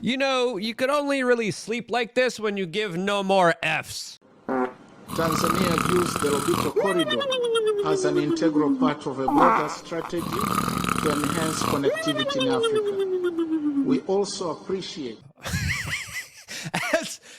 You know, you could only really sleep like this when you give no more Fs. Tanzania views the Lobito corridor as an integral part of a broader strategy to enhance connectivity in Africa. We also appreciate...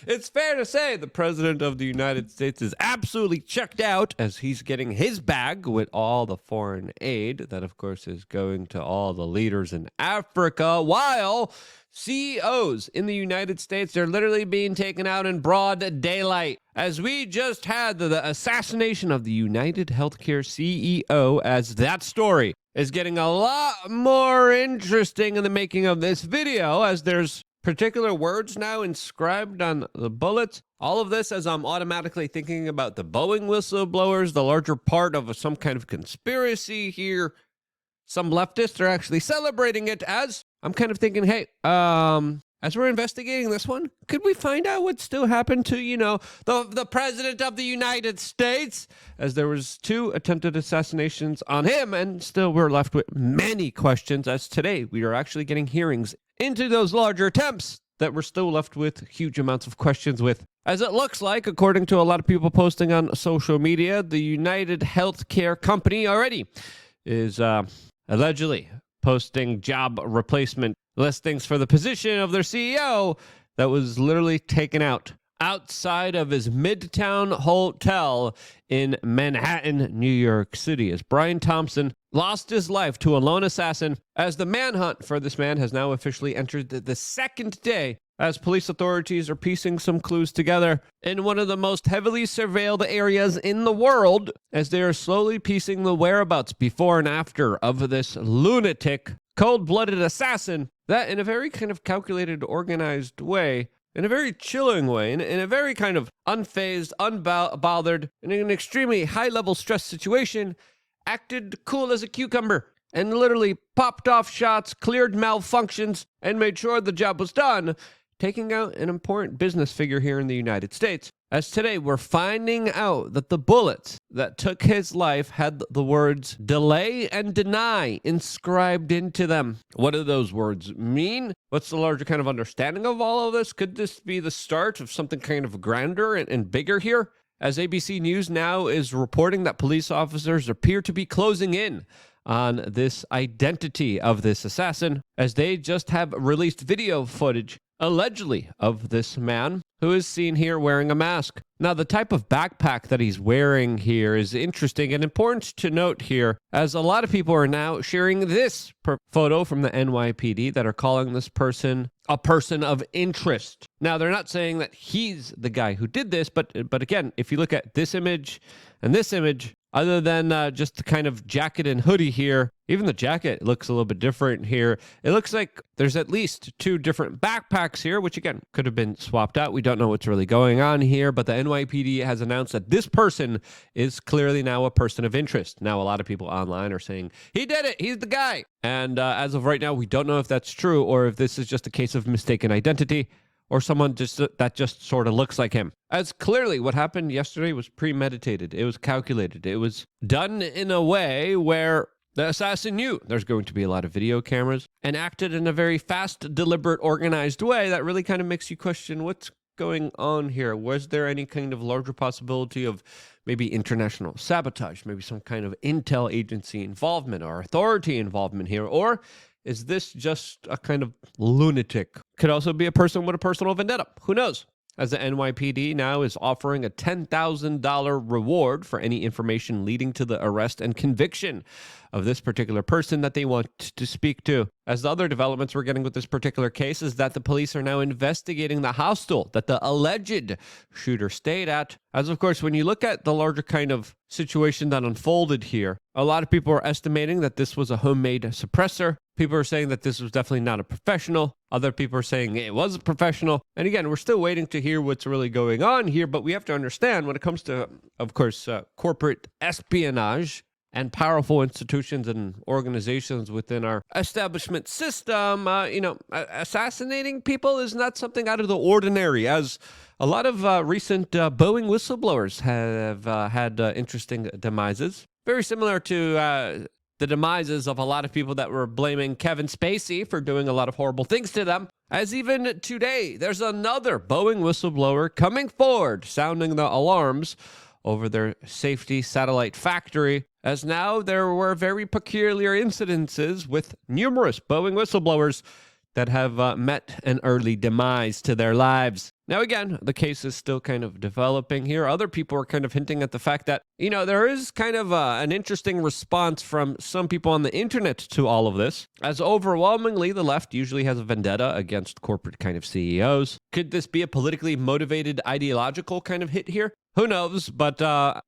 It's fair to say the President of the United States is absolutely checked out as he's getting his bag with all the foreign aid that, of course, is going to all the leaders in Africa, while CEOs in the United States are literally being taken out in broad daylight. As we just had the assassination of the UnitedHealthcare CEO, as that story is getting a lot more interesting in the making of this video, as there's particular words now inscribed on the bullets. All of this as I'm automatically thinking about the Boeing whistleblowers, the larger part of some kind of conspiracy here. Some leftists are actually celebrating it as I'm kind of thinking, hey, as we're investigating this one, could we find out what still happened to, the President of the United States? As there was 2 attempted assassinations on him, and still we're left with many questions, as today we are actually getting hearings into those larger attempts that we're still left with huge amounts of questions with. As it looks like, according to a lot of people posting on social media, the UnitedHealthcare company already is allegedly posting job replacement listings for the position of their CEO that was literally taken out outside of his Midtown hotel in Manhattan, New York City, as Brian Thompson lost his life to a lone assassin, as the manhunt for this man has now officially entered the second day, as police authorities are piecing some clues together in one of the most heavily surveilled areas in the world, as they are slowly piecing the whereabouts before and after of this lunatic, cold-blooded assassin that, in a very kind of calculated, organized way, in a very chilling way, in a very kind of unfazed, unbothered, in an extremely high-level stress situation, acted cool as a cucumber and literally popped off shots, cleared malfunctions, and made sure the job was done, taking out an important business figure here in the United States. As today, we're finding out that the bullets that took his life had the words delay and deny inscribed into them. What do those words mean? What's the larger kind of understanding of all of this? Could this be the start of something kind of grander and bigger here? As ABC News now is reporting that police officers appear to be closing in on this identity of this assassin, as they just have released video footage allegedly of this man who is seen here wearing a mask. Now, the type of backpack that he's wearing here is interesting and important to note here, as a lot of people are now sharing this photo from the NYPD that are calling this person a person of interest. Now, they're not saying that he's the guy who did this, but again, if you look at this image and this image, other than just the kind of jacket and hoodie here, even the jacket looks a little bit different here. It looks like there's at least 2 different backpacks here, which again could have been swapped out. We don't know what's really going on here, but the NYPD has announced that this person is clearly now a person of interest. Now, a lot of people online are saying, he did it, he's the guy. And as of right now, we don't know if that's true or if this is just a case of mistaken identity, or someone that just sort of looks like him. As clearly what happened yesterday was premeditated. It was calculated. It was done in a way where the assassin knew there's going to be a lot of video cameras and acted in a very fast, deliberate, organized way that really kind of makes you question what's going on here. Was there any kind of larger possibility of maybe international sabotage, maybe some kind of intel agency involvement or authority involvement here? Or is this just a kind of lunatic? Could also be a person with a personal vendetta. Who knows? As the NYPD now is offering a $10,000 reward for any information leading to the arrest and conviction of this particular person that they want to speak to. As the other developments we're getting with this particular case is that the police are now investigating the hostel that the alleged shooter stayed at. As of course, when you look at the larger kind of situation that unfolded here, a lot of people are estimating that this was a homemade suppressor. People are saying that this was definitely not a professional. Other people are saying it was a professional. And again, we're still waiting to hear what's really going on here, but we have to understand when it comes to, of course, corporate espionage and powerful institutions and organizations within our establishment system, assassinating people is not something out of the ordinary, as a lot of recent Boeing whistleblowers have had interesting demises. Very similar to the demises of a lot of people that were blaming Kevin Spacey for doing a lot of horrible things to them. As even today, there's another Boeing whistleblower coming forward, sounding the alarms over their safety satellite factory, as now there were very peculiar incidences with numerous Boeing whistleblowers that have met an early demise to their lives. Now, again, the case is still kind of developing here. Other people are kind of hinting at the fact that, there is kind of an interesting response from some people on the internet to all of this, as overwhelmingly the left usually has a vendetta against corporate kind of CEOs. Could this be a politically motivated ideological kind of hit here? Who knows? But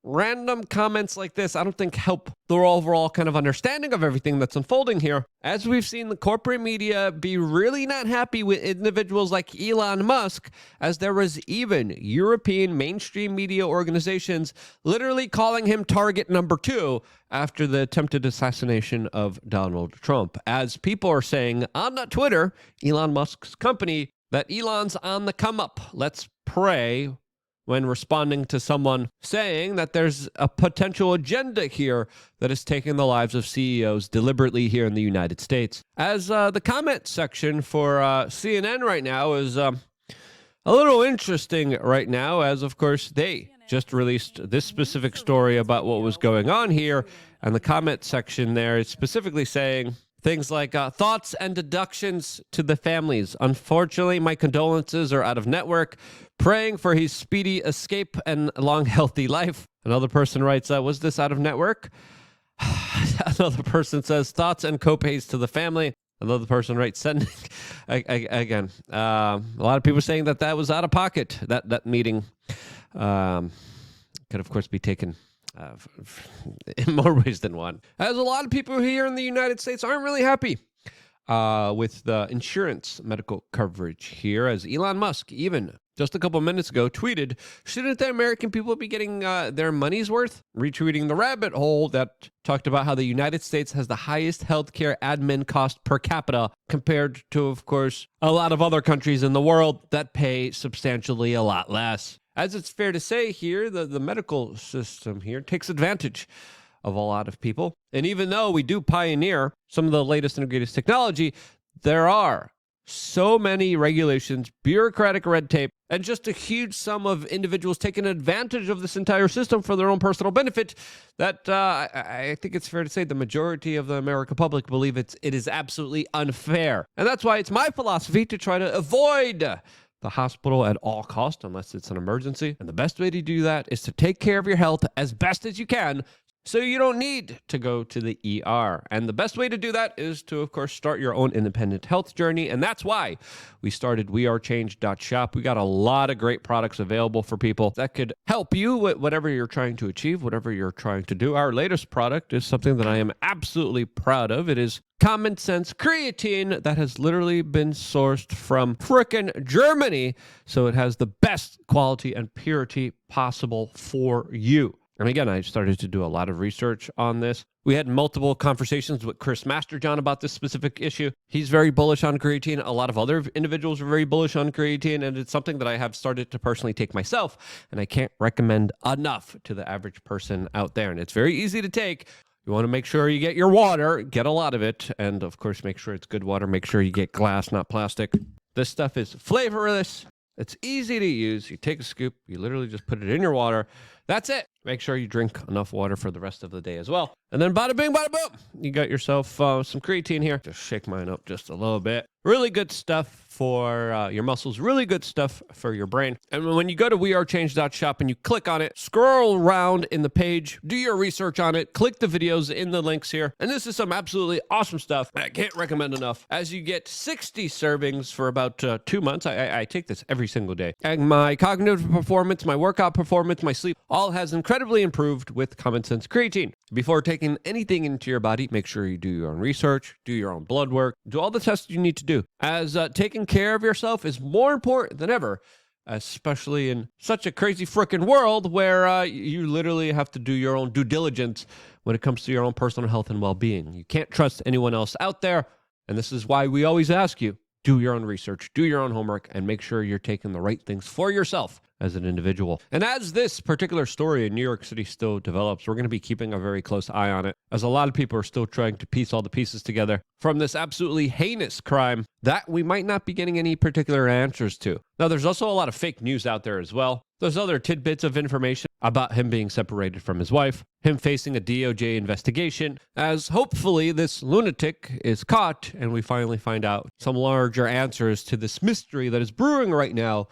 random comments like this, I don't think help the overall kind of understanding of everything that's unfolding here. As we've seen the corporate media be really not happy with individuals like Elon Musk, as there was even European mainstream media organizations literally calling him target number 2 after the attempted assassination of Donald Trump. As people are saying on Twitter, Elon Musk's company, that Elon's on the come up. Let's pray, when responding to someone saying that there's a potential agenda here that is taking the lives of CEOs deliberately here in the United States. As the comment section for CNN right now is a little interesting right now, as of course they just released this specific story about what was going on here, and the comment section there is specifically saying things like thoughts and deductions to the families. Unfortunately, my condolences are out of network. Praying for his speedy escape and long, healthy life. Another person writes, was this out of network? Another person says, thoughts and copays to the family. Another person writes, sending. Again, a lot of people saying that was out of pocket. That meeting could, of course, be taken in more ways than one. As a lot of people here in the United States aren't really happy with the insurance medical coverage here, as Elon Musk even just a couple minutes ago tweeted, shouldn't the American people be getting their money's worth? Retweeting the rabbit hole that talked about how the United States has the highest healthcare admin cost per capita compared to, of course, a lot of other countries in the world that pay substantially a lot less. As it's fair to say here, the medical system here takes advantage of a lot of people. And even though we do pioneer some of the latest and greatest technology, there are so many regulations, bureaucratic red tape, and just a huge sum of individuals taking advantage of this entire system for their own personal benefit that I think it's fair to say the majority of the American public believe it is absolutely unfair. And that's why it's my philosophy to try to avoid the hospital at all costs unless it's an emergency. And the best way to do that is to take care of your health as best as you can, so you don't need to go to the ER. And the best way to do that is to, of course, start your own independent health journey. And that's why we started wearechange.shop. We got a lot of great products available for people that could help you with whatever you're trying to achieve, whatever you're trying to do. Our latest product is something that I am absolutely proud of. It is Common Sense Creatine that has literally been sourced from frickin' Germany. So it has the best quality and purity possible for you. And again, I started to do a lot of research on this. We had multiple conversations with Chris Masterjohn about this specific issue. He's very bullish on creatine. A lot of other individuals are very bullish on creatine, and it's something that I have started to personally take myself, and I can't recommend enough to the average person out there. And it's very easy to take. You want to make sure you get your water, get a lot of it, and of course, make sure it's good water. Make sure you get glass, not plastic. This stuff is flavorless. It's easy to use. You take a scoop, you literally just put it in your water. That's it. Make sure you drink enough water for the rest of the day as well. And then bada bing, bada boom. You got yourself some creatine here. Just shake mine up just a little bit. Really good stuff for your muscles. Really good stuff for your brain. And when you go to wearechange.shop and you click on it, scroll around in the page, do your research on it, click the videos in the links here. And this is some absolutely awesome stuff I can't recommend enough. As you get 60 servings for about 2 months. I take this every single day. And my cognitive performance, my workout performance, my sleep, all has incredibly improved with Common Sense Creatine. Before taking anything into your body, make sure you do your own research, do your own blood work, do all the tests you need to do, as taking care of yourself is more important than ever, especially in such a crazy freaking world where you literally have to do your own due diligence when it comes to your own personal health and well-being. You can't trust anyone else out there, and this is why we always ask you, do your own research, do your own homework, and make sure you're taking the right things for yourself as an individual. And as this particular story in New York City still develops, we're going to be keeping a very close eye on it, as a lot of people are still trying to piece all the pieces together from this absolutely heinous crime that we might not be getting any particular answers to. Now, there's also a lot of fake news out there as well. There's other tidbits of information about him being separated from his wife, him facing a DOJ investigation, as hopefully this lunatic is caught and we finally find out some larger answers to this mystery that is brewing right now.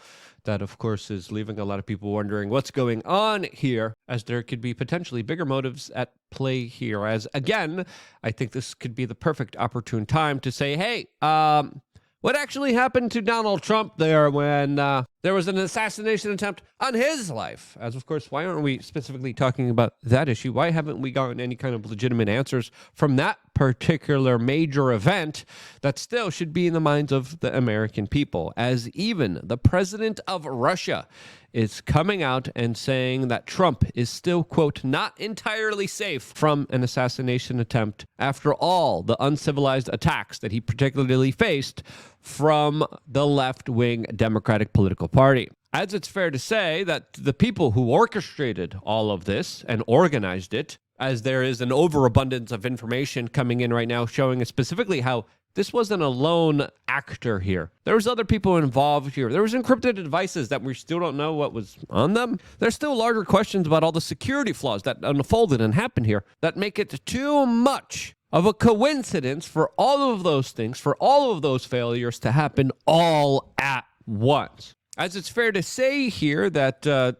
That, of course, is leaving a lot of people wondering what's going on here, as there could be potentially bigger motives at play here. As, again, I think this could be the perfect opportune time to say, hey, what actually happened to Donald Trump there when there was an assassination attempt on his life? As, of course, why aren't we specifically talking about that issue? Why haven't we gotten any kind of legitimate answers from that particular major event that still should be in the minds of the American people? As even the president of Russia is coming out and saying that Trump is still, quote, not entirely safe from an assassination attempt after all the uncivilized attacks that he particularly faced from the left-wing Democratic political party. As it's fair to say that the people who orchestrated all of this and organized it, as there is an overabundance of information coming in right now showing us specifically how this wasn't a lone actor here. There was other people involved here. There was encrypted devices that we still don't know what was on them. There's still larger questions about all the security flaws that unfolded and happened here that make it too much of a coincidence for all of those things, for all of those failures to happen all at once. As it's fair to say here that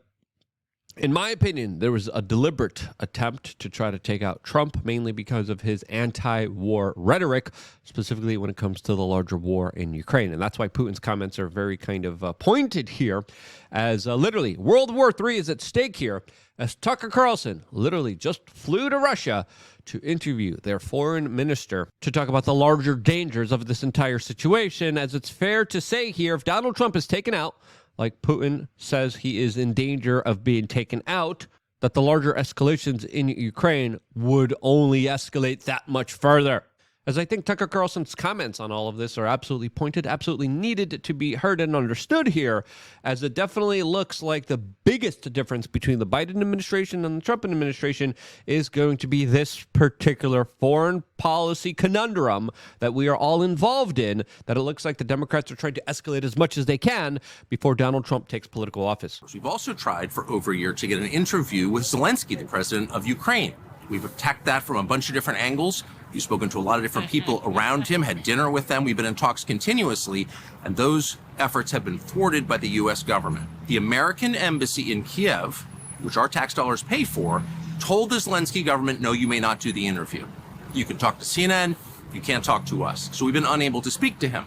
in my opinion, there was a deliberate attempt to try to take out Trump, mainly because of his anti-war rhetoric, specifically when it comes to the larger war in Ukraine. And that's why Putin's comments are very kind of pointed here, as literally World War III is at stake here, as Tucker Carlson literally just flew to Russia to interview their foreign minister to talk about the larger dangers of this entire situation. As it's fair to say here, if Donald Trump is taken out, like Putin says he is in danger of being taken out, that the larger escalations in Ukraine would only escalate that much further. As I think Tucker Carlson's comments on all of this are absolutely pointed, absolutely needed to be heard and understood here, as it definitely looks like the biggest difference between the Biden administration and the Trump administration is going to be this particular foreign policy conundrum that we are all involved in, that it looks like the Democrats are trying to escalate as much as they can before Donald Trump takes political office. We've also tried for over a year to get an interview with Zelensky, the president of Ukraine. We've attacked that from a bunch of different angles. We've spoken to a lot of different people around him, had dinner with them. We've been in talks continuously, and those efforts have been thwarted by the U.S. government. The American embassy in Kiev, which our tax dollars pay for, told the Zelensky government, no, you may not do the interview. You can talk to CNN, you can't talk to us. So we've been unable to speak to him.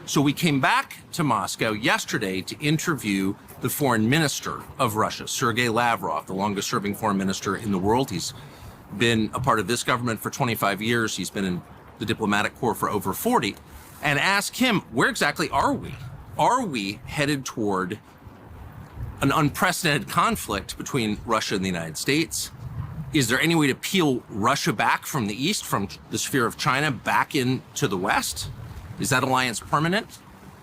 So we came back to Moscow yesterday to interview the foreign minister of Russia, Sergei Lavrov, the longest serving foreign minister in the world. He's been a part of this government for 25 years. He's been in the diplomatic corps for over 40. And ask him, where exactly are we? Are we headed toward an unprecedented conflict between Russia and the United States? Is there any way to peel Russia back from the east, from the sphere of China, back into the west? Is that alliance permanent?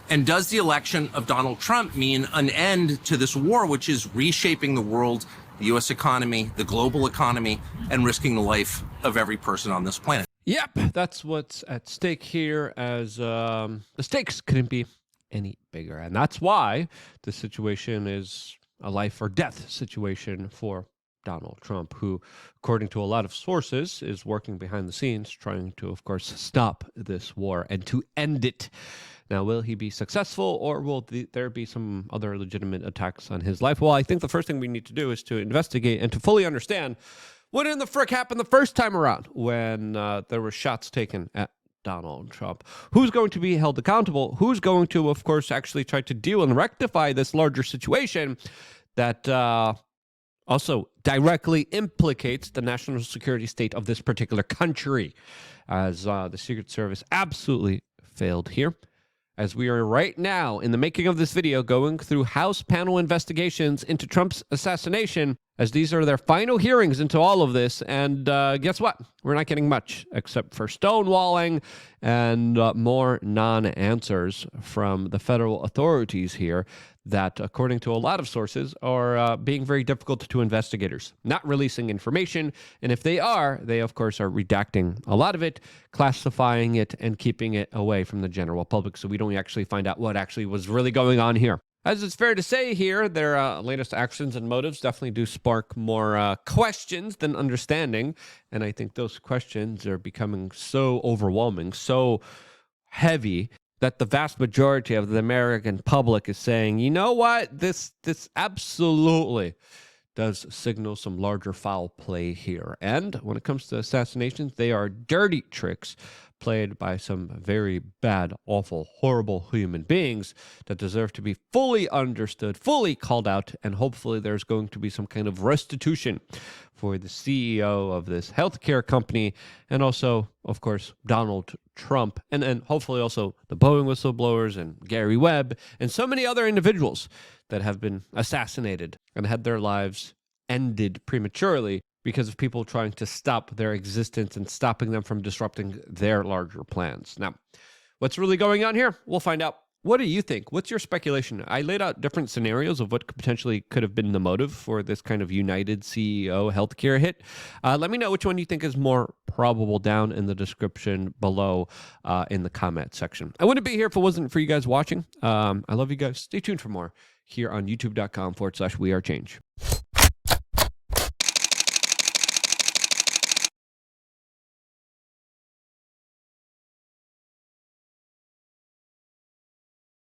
And does the election of Donald Trump mean an end to this war, which is reshaping the world, the U.S. economy, the global economy, and risking the life of every person on this planet? Yep, that's what's at stake here, as the stakes couldn't be any bigger. And that's why the situation is a life or death situation for Donald Trump, who, according to a lot of sources, is working behind the scenes, trying to, of course, stop this war and to end it. Now, will he be successful, or will there be some other legitimate attacks on his life? Well, I think the first thing we need to do is to investigate and to fully understand what in the frick happened the first time around when there were shots taken at Donald Trump. Who's going to be held accountable? Who's going to, of course, actually try to deal and rectify this larger situation that also directly implicates the national security state of this particular country, as the Secret Service absolutely failed here. As we are right now in the making of this video going through House panel investigations into Trump's assassination, as these are their final hearings into all of this. And guess what? We're not getting much except for stonewalling and more non-answers from the federal authorities here that, according to a lot of sources, are being very difficult to investigators, not releasing information. And if they are, they, of course, are redacting a lot of it, classifying it, and keeping it away from the general public so we don't actually find out what actually was really going on here. As it's fair to say here, their latest actions and motives definitely do spark more questions than understanding. And I think those questions are becoming so overwhelming, so heavy, that the vast majority of the American public is saying, you know what, this absolutely does signal some larger foul play here. And when it comes to assassinations, they are dirty tricks played by some very bad, awful, horrible human beings that deserve to be fully understood, fully called out, and hopefully there's going to be some kind of restitution for the CEO of this healthcare company, and also, of course, Donald Trump, and then hopefully also the Boeing whistleblowers and Gary Webb, and so many other individuals that have been assassinated and had their lives ended prematurely because of people trying to stop their existence and stopping them from disrupting their larger plans. Now, what's really going on here? We'll find out. What do you think? What's your speculation? I laid out different scenarios of what potentially could have been the motive for this kind of United CEO healthcare hit. Let me know which one you think is more probable down in the description below in the comment section. I wouldn't be here if it wasn't for you guys watching. I love you guys. Stay tuned for more here on youtube.com/wearechange.